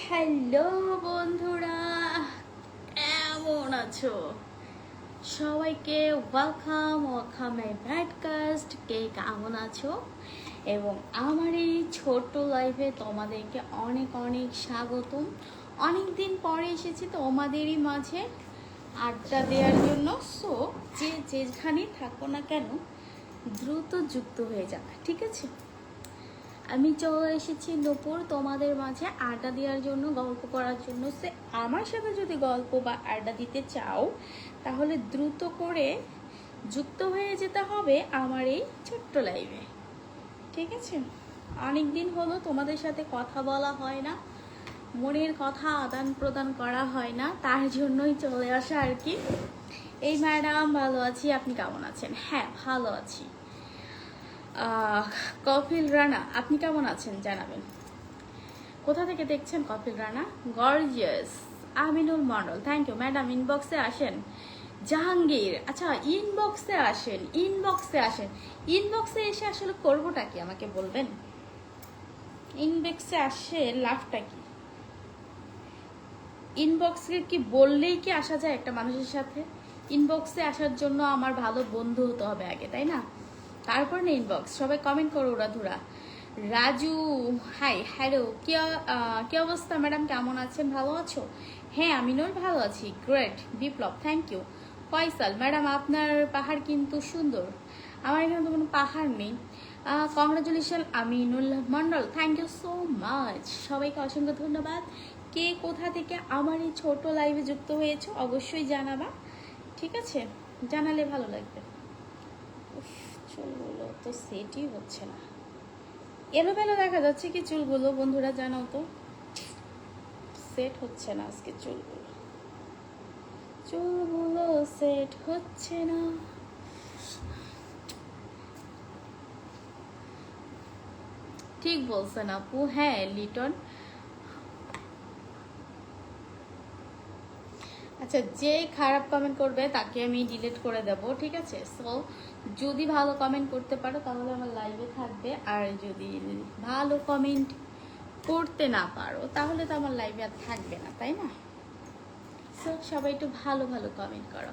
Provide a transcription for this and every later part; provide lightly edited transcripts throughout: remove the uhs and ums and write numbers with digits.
Hello বন্ধুরা, কেমন আছো? সবাইকে ওয়েলকাম মাই ব্রডকাস্ট। কে কেমন আছো? এবং আমার এই ছোট্ট লাইফে তোমাদেরকে অনেক অনেক স্বাগতম। অনেক দিন পরে এসেছি তোমাদেরই মাঝে আড্ডা দেওয়ার জন্য। সো যেখানেই থাকো না কেন, দ্রুত যুক্ত হয়ে যাবে, ঠিক আছে? আমি চলে এসেছি নূপুর তোমাদের মাঝে আড্ডা দেওয়ার জন্য, গল্প করার জন্য। সে আমার সাথে যদি গল্প বা আড্ডা দিতে চাও তাহলে দ্রুত করে যুক্ত হয়ে যেতে হবে আমার এই ছোট্ট লাইভে, ঠিক আছে? অনেক দিন হলো তোমাদের সাথে কথা বলা হয় না, মনের কথা আদান প্রদান করা হয় না, তার জন্যই চলে আসা আর কি। এই ম্যাডাম ভালো আছি, আপনি কেমন আছেন? হ্যাঁ ভালো আছি। কপিল রানা, আপনি কেমন আছেন জানাবেন। কোথা থেকে দেখছেন Kapil Rana? Gorgeous. Aminul Mondal, thank you madam. ইনবক্সে আসেন। জাহাঙ্গীর, আচ্ছা ইনবক্সে আসেন, ইনবক্সে আসেন। ইনবক্সে এসে আসলে করবোটা কি আমাকে বলবেন? ইনবক্সে আসে লাভটা কি? ইনবক্সে কি বললেই কি আসা যায় একটা মানুষের সাথে? ইনবক্সে আসার জন্য আমার ভালো বন্ধু হতে হবে আগে, তাই না? তারপর না ইনবক্স। সবাই কমেন্ট করো উড়াধুরা। রাজু, হাই, হ্যালো, কি অবস্থা ম্যাডাম, কেমন আছেন? ভালো আছো? হ্যাঁ আমিনুল ভালো আছি, great. Biplob, thank you. Faisal, madam আপনার পাহাড় কিন্তু সুন্দর। আমার এখানে তো কোনো পাহাড় নেই। Congratulation Aminul Mondal, thank you so much. সবাইকে অসংখ্য ধন্যবাদ। কে কোথা থেকে আমার এই ছোট লাইভে যুক্ত হয়েছে অবশ্যই জানাবা, ঠিক আছে? জানালে ভালো লাগবে। চুলগুলো তো সেটই হচ্ছে না, এলোমেলো দেখা যাচ্ছে কি চুলগুলো, বন্ধুরা জানাও তো। সেট হচ্ছে না আজকে চুলগুলো, চুলগুলো সেট হচ্ছে না। ঠিক বলছেন আপু, হ্যাঁ লিটন। আচ্ছা, যে খারাপ কমেন্ট করবে তাকে আমি ডিলিট করে দেব, ঠিক আছে? সো যদি ভালো কমেন্ট করতে পারো তাহলে আমার লাইভে থাকবে, আর যদি ভালো কমেন্ট করতে না পারো তাহলে তো আমার লাইভে আর থাকবে না, তাই না? সো সবাই একটু ভালো ভালো কমেন্ট করো।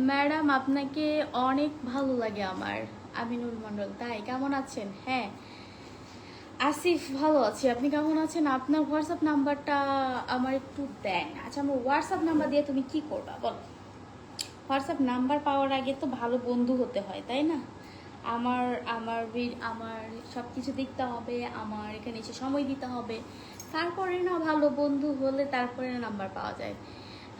ম্যাডাম আপনাকে অনেক ভালো লাগে আমার। আমিনুল মন্ডল, তাই? কেমন আছেন? হ্যাঁ আসিফ, ভালো আছি। আপনি কেমন আছেন? আপনার হোয়াটসঅ্যাপ নাম্বারটা আমার একটু দেন। আচ্ছা আমার হোয়াটসঅ্যাপ নাম্বার দিয়ে তুমি কি করবা বলো? হোয়াটসঅ্যাপ নাম্বার পাওয়ার আগে তো ভালো বন্ধু হতে হয়, তাই না? আমার আমার আমার সব কিছু দেখতে হবে, আমার এখানে এসে সময় দিতে হবে, তারপরে না ভালো বন্ধু হলে তারপরে না নাম্বার পাওয়া যায়।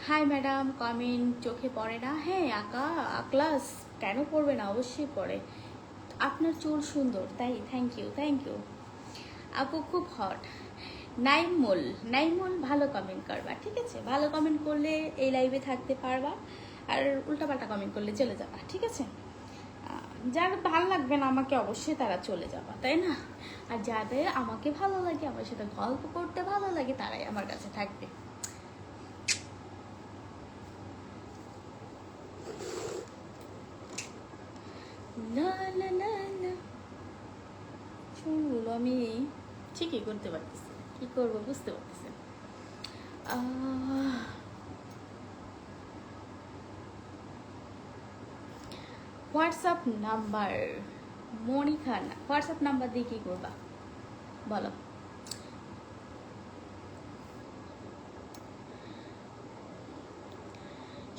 হাই ম্যাডাম, কমেন্ট চোখে পড়ে না? হ্যাঁ আঁকা ক্লাস কেন পড়বে না, অবশ্যই পড়ে। আপনার চুল সুন্দর, তাই? থ্যাংক ইউ, থ্যাংক ইউ আপু, খুব হট। নাইমুল, নাইমুল ভালো কমেন্ট করবা, ঠিক আছে? ভালো কমেন্ট করলে এই লাইভে থাকতে পারবা, আর উল্টাপাল্টা কমেন্ট করলে চলে যাবা, ঠিক আছে? যার ভালো লাগবে না আমাকে অবশ্যই তারা চলে যাবা, তাই না? আর যাদের আমাকে ভালো লাগে, আমার সাথে গল্প করতে ভালো লাগে, তারাই আমার কাছে থাকবে। না না না না, চুলগুলো আমি ঠিকই করতে পারতেছি, কি করবো বুঝতে পারতেছি। হোয়াটসঅ্যাপ নাম্বার, মনিকা না, হোয়াটসঅ্যাপ নাম্বার দিয়ে কী করবা বলো?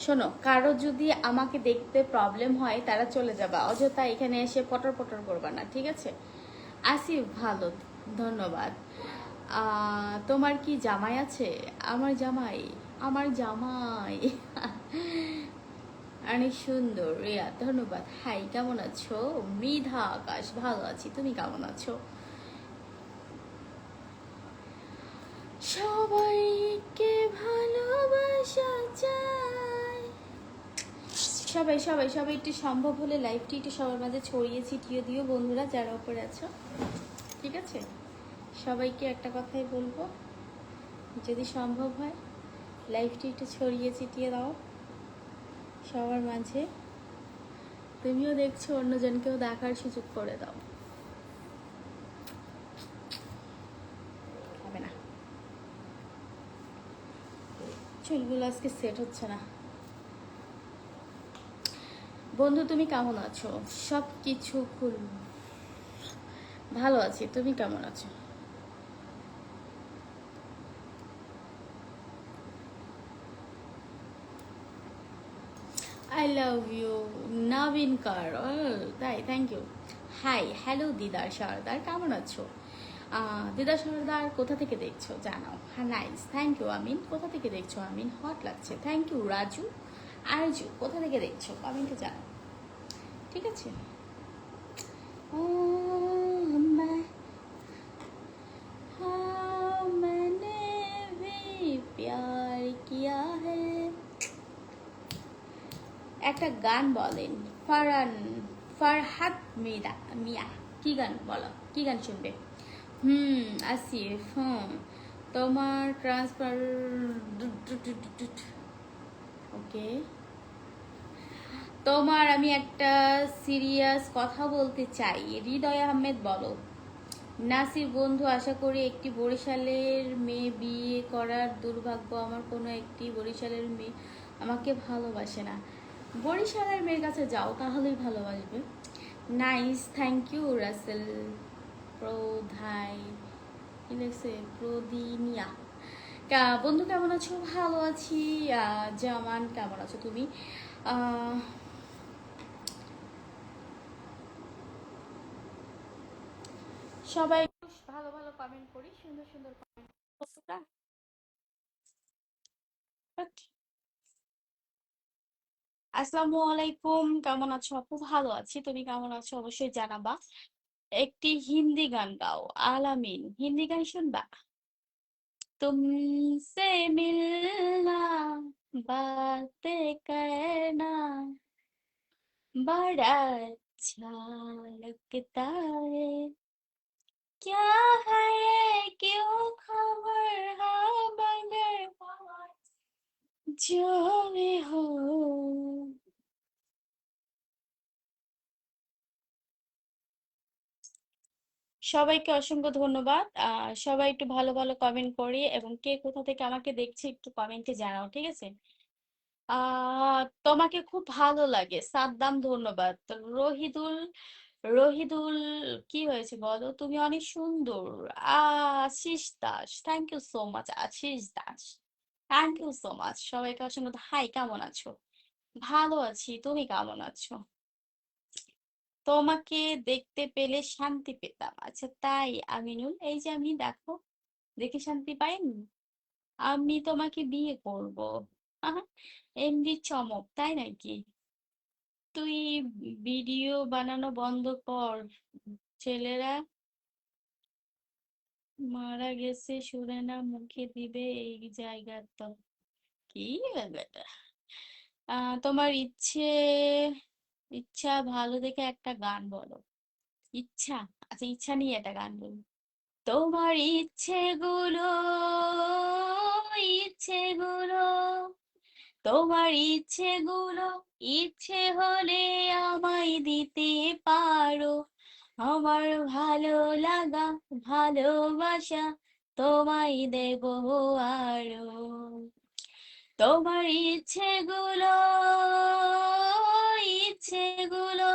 শোনো, কারো যদি আমাকে দেখতে প্রবলেম হয় তারা চলে যাবা, অযথা এখানে এসে পটর পটর করবা না, ঠিক আছে? আসিফ, ভালো, ধন্যবাদ। তোমার কি জামাই আছে? আমার জামাই, আমার জামাই অনেক সুন্দর। রিয়া, ধন্যবাদ। হাই, কেমন আছো? মৃধা আকাশ, ভালো আছি, তুমি কেমন আছো? সবাইকে ভালোবাসা চাই। সবাই সবাই সবাই একটু সম্ভব হলে লাইভটি একটু সবার মাঝে ছড়িয়ে ছিটিয়ে দিও বন্ধুরা, যারা উপরে আছো, ঠিক আছে? সবাইকে একটা কথাই বলবো, যদি সম্ভব হয় লাইভটি একটু ছড়িয়ে ছিটিয়ে দাও সবার মাঝে। তুমিও দেখছো, অন্যজনকেও দেখার সুযোগ করে দাও। চুলগুলো আজকে সেট হচ্ছে না। বন্ধু তুমি কেমন আছো? সব কিছু খুল। ভালো আছি, তুমি কেমন আছো? I love you. নবীন কার তাই, থ্যাংক ইউ। হাই, হ্যালো দিদার সর্দার, কেমন আছো? দিদার সর্দার কোথা থেকে দেখছো জানাও। হ্যাঁ, নাইস, থ্যাংক ইউ আমিন। কোথা থেকে দেখছো আমিন? হট লাগছে, থ্যাংক ইউ রাজু। আরজু কোথা থেকে দেখছো কমেন্টে জানাও, ঠিক আছে? मैं हाँ मैंने भी प्यार किया है। একটা গান বলেন। ফারহান, ফারহাদ মিয়া। কি গান বলো, কি গান শুনবে? আসিফ, তোমার ট্রান্সফার। ওকে, তোমার আমি একটা সিরিয়াস কথা বলতে চাই। হৃদয় আহমেদ বলো। নাসির বন্ধু, আশা করি একটি বরিশালের মেয়ে বিয়ে করার দুর্ভাগ্য আমার। কোনো একটি বরিশালের মেয়ে আমাকে ভালোবাসে না। বরিশালের মেয়ের কাছে যাও, তাহলেই ভালোবাসবে। Nice, thank you Russell. প্রধাই কি লিখছে? প্রদিনিয়া। বন্ধু কেমন আছো? ভালো আছি। জামান কেমন আছো তুমি? আহ, সবাই ভালো ভালো কমেন্ট করি, সুন্দর সুন্দর কমেন্ট। আসসালামু আলাইকুম, কেমন আছো আপু? ভালো আছি, তুমি কেমন আছো অবশ্যই জানাবা। একটি হিন্দি গান গাও। আলামিন, হিন্দি গান শুনবা? तुमसे मिलना, बातें करना बड़ा अच्छा लगता है। क्या है ये, क्यों खबर है मगर जो भी हो। সবাইকে অসংখ্য ধন্যবাদ। সবাই একটু ভালো ভালো কমেন্ট করি, এবং কে কোথা থেকে আমাকে দেখছে একটু কমেন্টে জানাও, ঠিক আছে? তোমাকে খুব ভালো লাগে সাদ্দাম, ধন্যবাদ। রহিদুল, রহিদুল, কি হয়েছে বলো? তুমি অনেক সুন্দর। Ashis Das, thank you so much. Ashis Das, thank you so much. সবাইকে অসংখ্য হাই, কেমন আছো? ভালো আছি, তুমি কেমন আছো? তোমাকে দেখতে পেলে শান্তি পেতাম। আচ্ছা তাই আমিনুল, এই যে আমি দেখো, দেখে শান্তি পাইনি? আমি তোমাকে বিয়ে করব। আহা, এমডি চমক, তাই নাকি? তুই ভিডিও বানানো বন্ধ কর। ছেলেরা মারা গেছে শুনে না মুখে দিবে এই জায়গা তো। কি ব্যাপারটা? তোমার ইচ্ছা ভালো দেখে একটা গান বলো। ইচ্ছা, আচ্ছা ইচ্ছা নিয়ে একটা গান বলো। তোমার ইচ্ছেগুলো, ইচ্ছেগুলো, তোমার ইচ্ছেগুলো, ইচ্ছে হলে আমায় দিতে পারো। আমার ভালো লাগা, ভালোবাসা তোমায় দেব আরো। তোমার ইচ্ছেগুলো, ইচ্ছেগুলো।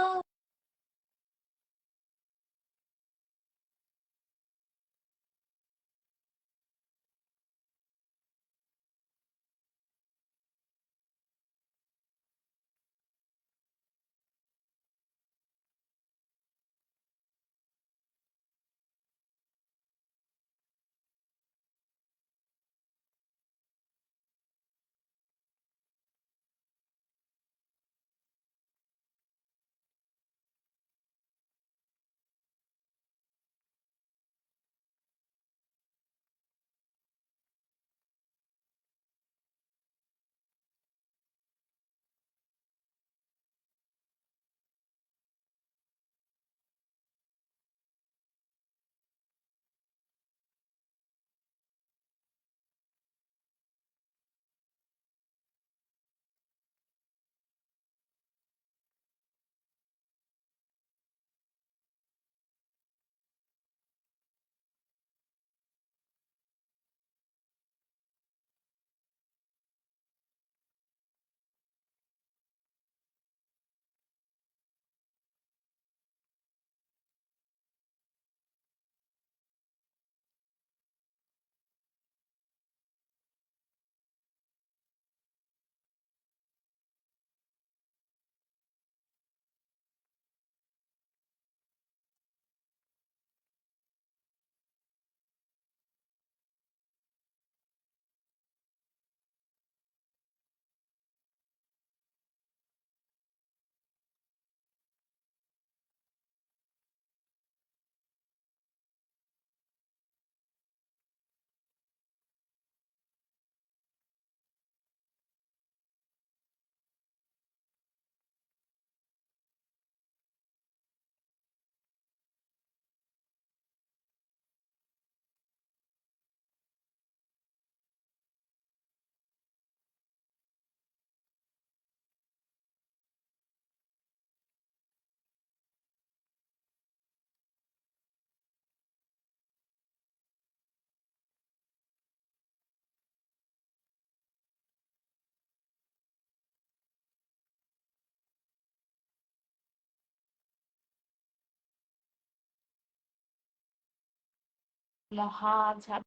মহাঝাপ।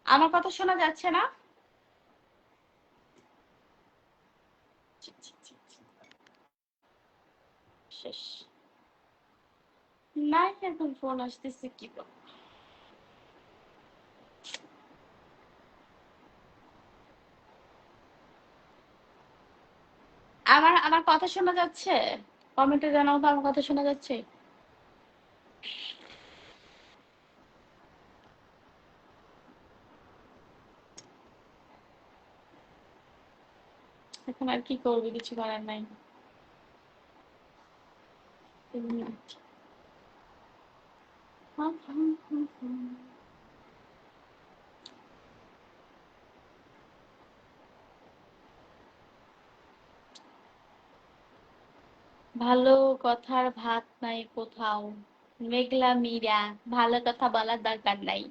আমার কথা শোনা যাচ্ছে না? ছি, ছি, ছি, ছি, শেষ। নাই, এখন ফোন আসতেছে কি বলবো। আমার আমার কথা শোনা যাচ্ছে? কমেন্টে জানাও তো আমার কথা শোনা যাচ্ছে? এখন আর কি করবি, কিছু করার নাই। 3 মিনিট। ভালো কথার ভাত নাই কোথাও, মেঘলা মীরা, ভালো কথা বলার দরকার নাই।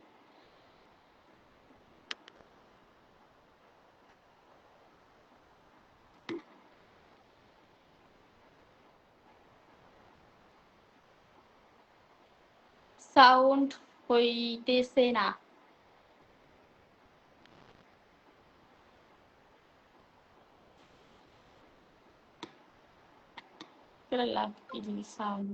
সাউন্ড হইতেছে না। করে লাভ কি সাউন্ড